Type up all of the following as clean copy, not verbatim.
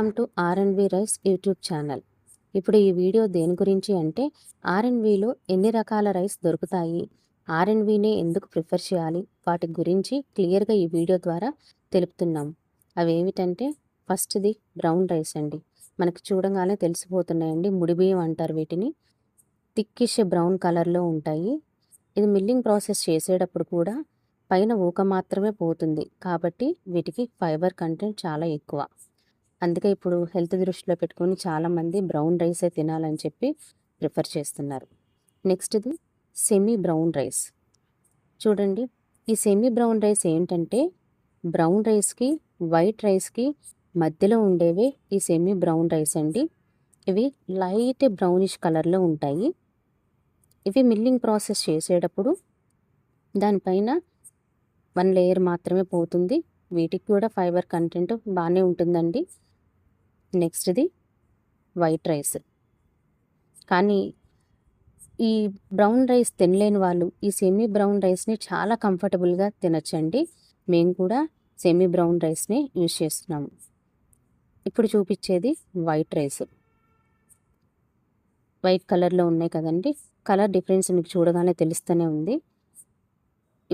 Welcome to RNV rice YouTube channel. ఇప్పుడు ఈ video దేని గురించి అంటే ఆర్ఎన్విలో ఎన్ని రకాల రైస్ దొరుకుతాయి, ఆర్ఎన్వినే ఎందుకు ప్రిఫర్ చేయాలి, వాటి గురించి క్లియర్గా ఈ వీడియో ద్వారా తెలుపుతున్నాం. అవి ఏమిటంటే ఫస్ట్ది బ్రౌన్ రైస్ అండి. మనకు చూడగానే తెలిసిపోతున్నాయండి, ముడి బియ్యం అంటారు వీటిని. థిక్కిష్ బ్రౌన్ కలర్లో ఉంటాయి. ఇది మిల్లింగ్ ప్రాసెస్ చేసేటప్పుడు కూడా పైన ఊక మాత్రమే పోతుంది, కాబట్టి వీటికి ఫైబర్ కంటెంట్ చాలా ఎక్కువ. అందుకే ఇప్పుడు హెల్త్ దృష్టిలో పెట్టుకొని చాలామంది బ్రౌన్ రైసే తినాలని చెప్పి ప్రిఫర్ చేస్తున్నారు. నెక్స్ట్ది సెమీ బ్రౌన్ రైస్. చూడండి, ఈ సెమీ బ్రౌన్ రైస్ ఏంటంటే బ్రౌన్ రైస్కి వైట్ రైస్కి మధ్యలో ఉండేవే ఈ సెమీ బ్రౌన్ రైస్ అండి. ఇవి లైట్ బ్రౌనిష్ కలర్లో ఉంటాయి. ఇవి మిల్లింగ్ ప్రాసెస్ చేసేటప్పుడు దానిపైన 1 లేయర్ మాత్రమే పోతుంది. వీటికి కూడా ఫైబర్ కంటెంట్ బాగానే ఉంటుందండి. నెక్స్ట్ది వైట్ రైస్. కానీ ఈ బ్రౌన్ రైస్ తినలేని వాళ్ళు ఈ సెమీ బ్రౌన్ రైస్ని చాలా కంఫర్టబుల్గా తినచ్చండి. మేము కూడా సెమీ బ్రౌన్ రైస్ని యూజ్ చేస్తున్నాము. ఇప్పుడు చూపించేది వైట్ రైస్. వైట్ కలర్లో ఉన్నాయి కదండి, కలర్ డిఫరెన్స్ మీకు చూడగానే తెలుస్తూనే ఉంది.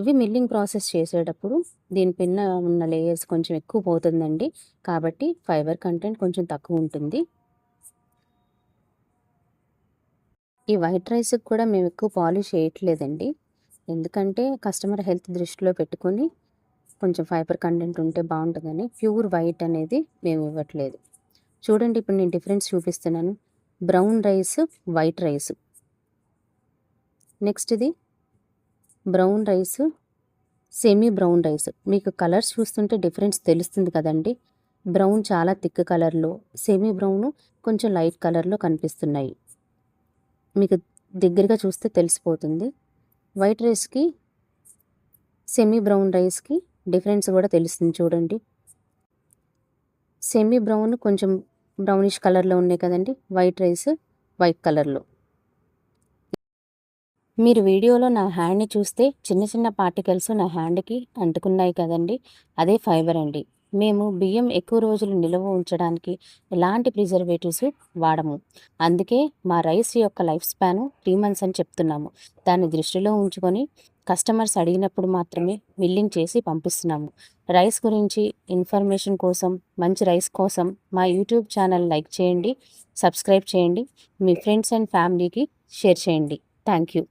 ఇవి మిల్లింగ్ ప్రాసెస్ చేసేటప్పుడు దీనిపైన ఉన్న లేయర్స్ కొంచెం ఎక్కువ పోతుందండి, కాబట్టి ఫైబర్ కంటెంట్ కొంచెం తక్కువ ఉంటుంది. ఈ వైట్ రైస్కి కూడా మేము ఎక్కువ పాలిష్ చేయట్లేదండి, ఎందుకంటే కస్టమర్ హెల్త్ దృష్టిలో పెట్టుకొని కొంచెం ఫైబర్ కంటెంట్ ఉంటే బాగుంటుందని ప్యూర్ వైట్ అనేది మేము ఇవ్వట్లేదు. చూడండి, ఇప్పుడు నేను డిఫరెన్స్ చూపిస్తున్నాను. Brown rice, white rice. నెక్స్ట్ది brown rice, semi brown rice. మీకు కలర్స్ చూస్తుంటే డిఫరెన్స్ తెలుస్తుంది కదండి. బ్రౌన్ చాలా థిక్ కలర్లో, సెమీ బ్రౌన్ కొంచెం లైట్ కలర్లో కనిపిస్తున్నాయి. మీకు దగ్గరగా చూస్తే తెలిసిపోతుంది. వైట్ రైస్కి సెమీ బ్రౌన్ రైస్కి డిఫరెన్స్ కూడా తెలుస్తుంది. చూడండి, సెమీ బ్రౌన్ కొంచెం బ్రౌనిష్ కలర్లో ఉన్నాయి కదండి, వైట్ రైస్ వైట్ కలర్లో. మీరు వీడియోలో నా హ్యాండ్ని చూస్తే చిన్న చిన్న పార్టికల్స్ నా హ్యాండ్కి అంటుకున్నాయి కదండి, అదే ఫైబర్ అండి. మేము బియ్యం ఎక్కువ రోజులు నిల్వ ఉంచడానికి ఎలాంటి ప్రిజర్వేటివ్స్ వాడము. అందుకే మా రైస్ యొక్క లైఫ్ స్పాన్ 3 months అని చెప్తున్నాము. దాన్ని దృష్టిలో ఉంచుకొని కస్టమర్స్ అడిగినప్పుడు మాత్రమే మిల్లింగ్ చేసి పంపిస్తున్నాము. రైస్ గురించి ఇన్ఫర్మేషన్ కోసం, మంచి రైస్ కోసం మా యూట్యూబ్ ఛానల్ లైక్ చేయండి, సబ్స్క్రైబ్ చేయండి, మీ ఫ్రెండ్స్ అండ్ ఫ్యామిలీకి షేర్ చేయండి. Thank you.